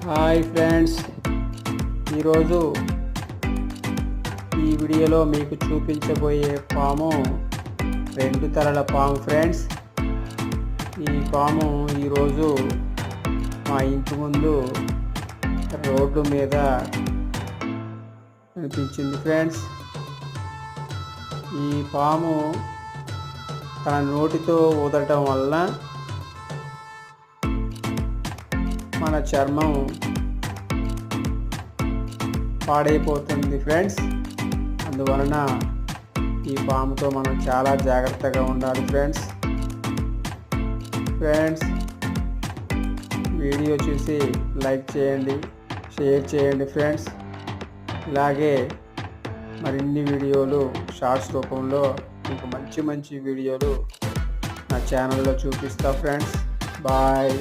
Hi friends, ఈరోజు ఈ వీడియోలో మీకు చూపించబోయే పాము రెండు తలల పాము ఫ్రెండ్స్. ఈ పాము ఈరోజు మా ఇంటి ముందు రోడ్డు మీద కనిపించింది ఫ్రెండ్స్. ఈ పాము తన నోటితో ఊదటం వల్ల మన చర్మం పాడైపోతుంది ఫ్రెండ్స్. అందువలన ఈ పాముతో మనం చాలా జాగ్రత్తగా ఉండాలి ఫ్రెండ్స్. వీడియో చూసి లైక్ చేయండి, షేర్ చేయండి ఫ్రెండ్స్. ఇలాగే మరిన్ని వీడియోలు షార్ట్స్ రూపంలో మీకు మంచి వీడియోలు నా ఛానల్లో చూపిస్తా ఫ్రెండ్స్. బాయ్.